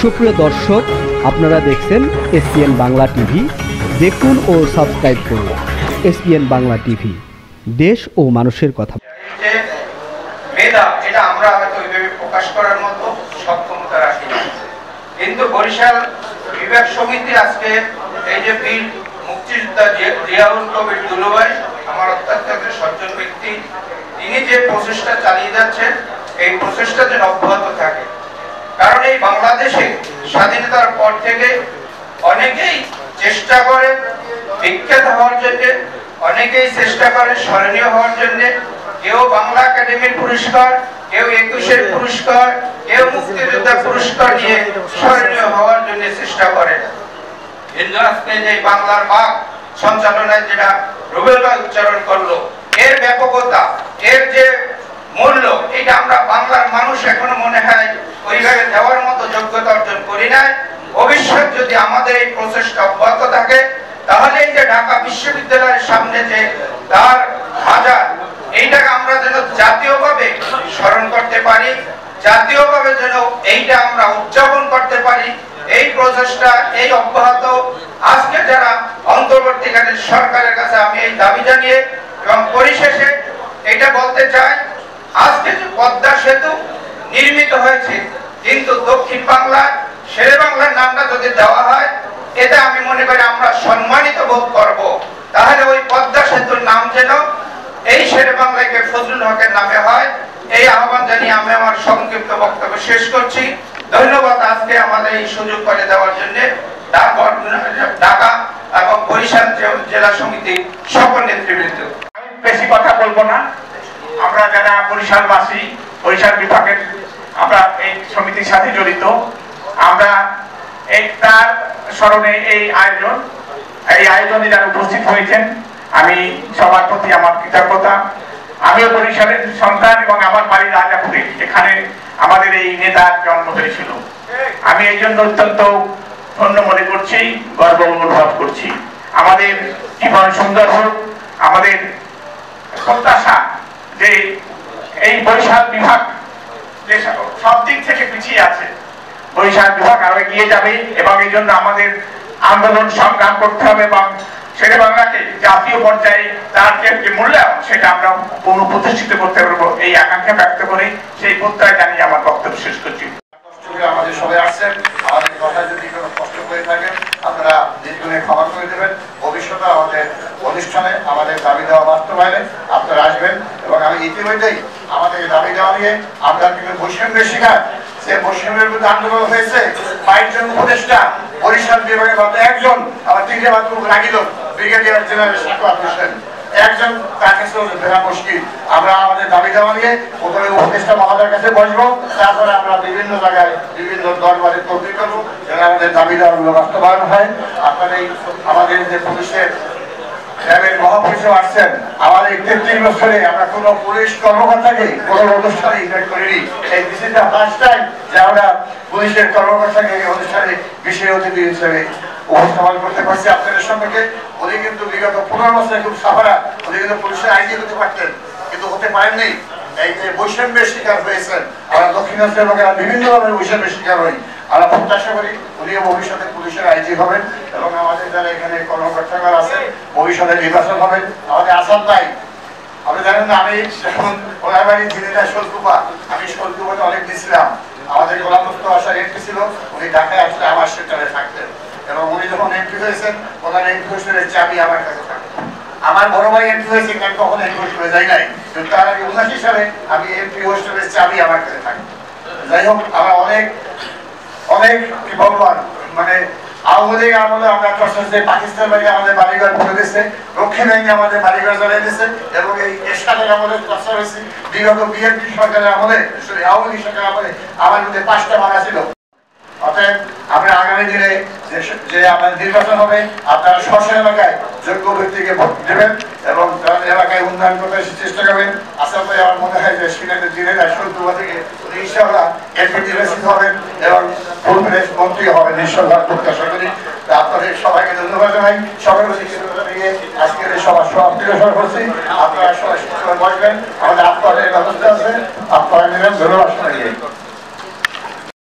সুপ্রিয় দর্শক, আপনারা দেখছেন এসপিএন বাংলা টিভি। দেখুন ও সাবস্ক্রাইব করুন এসপিএন বাংলা টিভি, দেশ ও মানুষের কথা। মেধা এটা আমরা হয়তো ওইভাবে প্রকাশ করার মতো সক্ষমতা রাখি না, কিন্তু বরিশাল বিভাগ সমিতি আজকে এই যে বীর মুক্তিযোদ্ধা জিয়াউল কবির দুলুভাই, আমার অত্যন্ত সজ্জন ব্যক্তি, তিনি যে প্রচেষ্টা চালিয়ে যাচ্ছেন, এই প্রচেষ্টা যেন অব্যাহত থাকে। কারণ এই বাংলাদেশে স্বাধীনতার পর থেকে অনেকেই চেষ্টা করে বিখ্যাত হওয়ার জন্য, অনেকেই চেষ্টা করে স্মরণীয় হওয়ার জন্য। কেউ বাংলা একাডেমির পুরস্কার, কেউ 21-এর পুরস্কার, কেউ মুক্তিযোদ্ধা পুরস্কার নিয়ে স্মরণীয় হওয়ার জন্য চেষ্টা করে। কিন্তু আজকে যে বাংলার বাক সঞ্চালনায় যেটা রুবেল ভাই উচ্চারণ করলো, এর ব্যাপকতা, এর যে মূল্য, এটা আমরা বাংলার মানুষ এখনো মনে হয় ওইভাবে দেওয়ার মতো যোগ্যতা অর্জন করি নাই। ভবিষ্যৎ যদি আমাদের এই প্রচেষ্টা অব্যাহত থাকে, তাহলে এই যে ঢাকা বিশ্ববিদ্যালয়ের সামনে যে তার হাজার, এইটাকে আমরা যেন জাতীয়ভাবে স্মরণ করতে পারি, জাতীয়ভাবে যেন এইটা আমরা উদযাপন করতে পারি। এই প্রচেষ্টা এই অব্যাহত। আজকে যারা অন্তর্বর্তীকালীন সরকারের কাছে আমি এই দাবি জানিয়ে এবং পরিশেষে এটা বলতে চাই, আজকে যে পদ্মা সেতু নির্মিত হয়েছে, কিন্তু দক্ষিণ বাংলার শেরে বাংলার নামটা যদি দেওয়া হয়, এটা আমি মনে করি আমরা সম্মানিত বোধ করব। তাহলে ওই পদ্মা সেতুর নাম যেন এই শেরে বাংলাকে ফজলুল হকের নামে হয়, এই আহ্বান জানিয়ে আমি আমার সংক্ষিপ্ত বক্তব্য শেষ করছি। ধন্যবাদ আজকে আমাদের এই সুযোগ করে দেওয়ার জন্য ঢাকা এবং বরিশাল জেলা সমিতির সকল নেতৃবৃন্দ। আমি বেশি কথা বলবো না। আমরা যারা বরিশালবাসী, বরিশাল বিভাগের আমরা এই সমিতির সাথে জড়িত, আমরা এই তার স্মরণে এই আয়োজনে যারা উপস্থিত হয়েছেন, আমি সবার প্রতি আমার কৃতজ্ঞতা। আমিও বরিশালের সন্তান এবং আমার বাড়ি রাজাপুরে, এখানে আমাদের এই নেতার জন্ম হয়েছিল। আমি এই জন্য অত্যন্ত ধন্য মনে করছি, গর্ব অনুভব করছি। আমাদের জীবন সুন্দর হোক, আমাদের প্রত্যাশা যে এই বরিশাল বিভাগ যে সব দিক থেকে পিছিয়ে আছে, বরিশাল বিভাগ আরো এগিয়ে যাবে এবং এই জন্য আমাদের আন্দোলন সংগ্রাম করতে হবে এবং শেরে বাংলাকে জাতীয় পর্যায়ে তার যে মূল্যায়ন, সেটা আমরা পুনঃপ্রতিষ্ঠিত করতে পারবো, এই আকাঙ্ক্ষা ব্যক্ত করে সেই প্রত্যয় জানিয়ে আমার বক্তব্য শেষ করছি। আমাদের সবাই আসছেন, আমাদের কথা যদি কোনো কষ্ট করে থাকেন আপনারা দীর্ঘদিনে ক্ষমা করে দেবেন। ভবিষ্যতে আমাদের অনুষ্ঠানে আমাদের দাবি দেওয়া বাস্তবায়নে আপনারা আসবেন। এবং আমি ইতিমধ্যেই আমাদের দাবি দেওয়া নিয়ে আমরা কিন্তু বৈষম্যের শিকার, যে বৈষম্যের বিরুদ্ধে আন্দোলন হয়েছে 22 জন উপদেষ্টা, বরিশাল বিভাগের মাত্র একজন, আমার তিনটে মাত্র রাগিল ব্রিগেডিয়ার জেনারেল সাখাওয়াত হোসেন, একজন, তার কাছে বেড়া মুশকিল। আমরা আমাদের দাবি দেওয়া নিয়ে প্রথমে উপদেষ্টা মহোদয়ের কাছে বসবো, তারপরে আমরা বিভিন্ন জায়গায় বিভিন্ন দরবারে তদবির করবো যেন আমাদের দাবি দেওয়াগুলো বাস্তবায়ন হয়। আপনার এই আমাদের যে পুলিশের র্যাবের মহাপুলিশও আসছেন, আমাদের 33 বছরে আমরা কোনো পুলিশ কর্মকর্তাকে কোনো অনুষ্ঠানে ইনভাইট করিনি। এই this is the first time যে আমরা পুলিশের কর্মকর্তাকে এই অনুষ্ঠানে বিশেষ অতিথি হিসেবে উপস্থাপন করতে পারছি আপনাদের সম্পর্কে। উনি কিন্তু বিগত 15 বছরে খুব সাফারা, উনি কিন্তু পুলিশের আইজি হতে পারতেন, কিন্তু হতে পারেননি। এই যে বৈষম্যের শিকার হয়েছেন, আমরা দক্ষিণাঞ্চলের লোকেরা বিভিন্নভাবে বৈষম্যের শিকার হই। আমরা প্রত্যাশা করি উনিও ভবিষ্যতে পুলিশের আইজি হবেন এবং আমাদের যারা এখানে কর্মকর্তাগণ আছে ভবিষ্যতে নির্বাচন হবেন। আমাদের আসাদ ভাই, আপনি জানেন না, আমি যখন ওনার বাড়ি ঝিনেদা শোলকুপা, আমি শোলকুপাতে অনেক দিয়েছিলাম। আমাদের গোলাম মুস্তফা আসার এমপি ছিল, উনি ঢাকায় আসলে আমার সেন্টারে থাকতেন এবং উনি যখন এমপি হয়েছেন, ওনার এমপি হোস্টেলের চাবি আমার কাছে থাকতো। আমার বড় ভাই এমপি হয়েছে, আমি কখনো এমপি হোস্টেলে যাই নাই, কিন্তু তার আগে 79 সালে আমি এমপি হোস্টেলের চাবি আমার কাছে থাকতো। যাই হোক, আমরা অনেক অনেক কি ভগবান মানে আওয়ামী লীগ আমলে আমরা প্রশাসনে পাকিস্তান বাড়ি আমাদের বাড়িঘর করে দিয়েছে, দক্ষিণ ব্যাংকে আমাদের বাড়িঘর জ্বালিয়ে দিয়েছে এবং এই এরশাদের আমলে প্রচার হয়েছে। বিগত বিএনপি সরকারের আমলে, আওয়ামী লীগ সরকারের আমলে আমার মধ্যে 5টা মামলা ছিল। অতএব আমরা আগামী দিনে যে আমাদের নির্বাচন হবে, আপনারা স্ব এলাকায় যোগ্য ব্যক্তিকে ভোট দেবেন এবং এলাকায় উন্নয়ন করতে চেষ্টা করবেন। আশা করি আমার মনে হয় যে সিলেটের জেলা শৈলকুপা থেকে ইনশাআল্লাহ এমপি নির্বাচিত হবেন এবং ফুলপ্রেস মন্ত্রী হবেন ইনশাআল্লাহ, প্রত্যাশা করি। আপনাদের সবাইকে ধন্যবাদ জানাই। সবাই নিয়ে আজকের এই সভা সমাপ্তি ঘোষণা করছি। আপনারা সবাই বসবেন, আমাদের আত্মহত্যের ব্যবস্থা আছে, আপনারা নেবেন। ধন্যবাদ। দিয়ে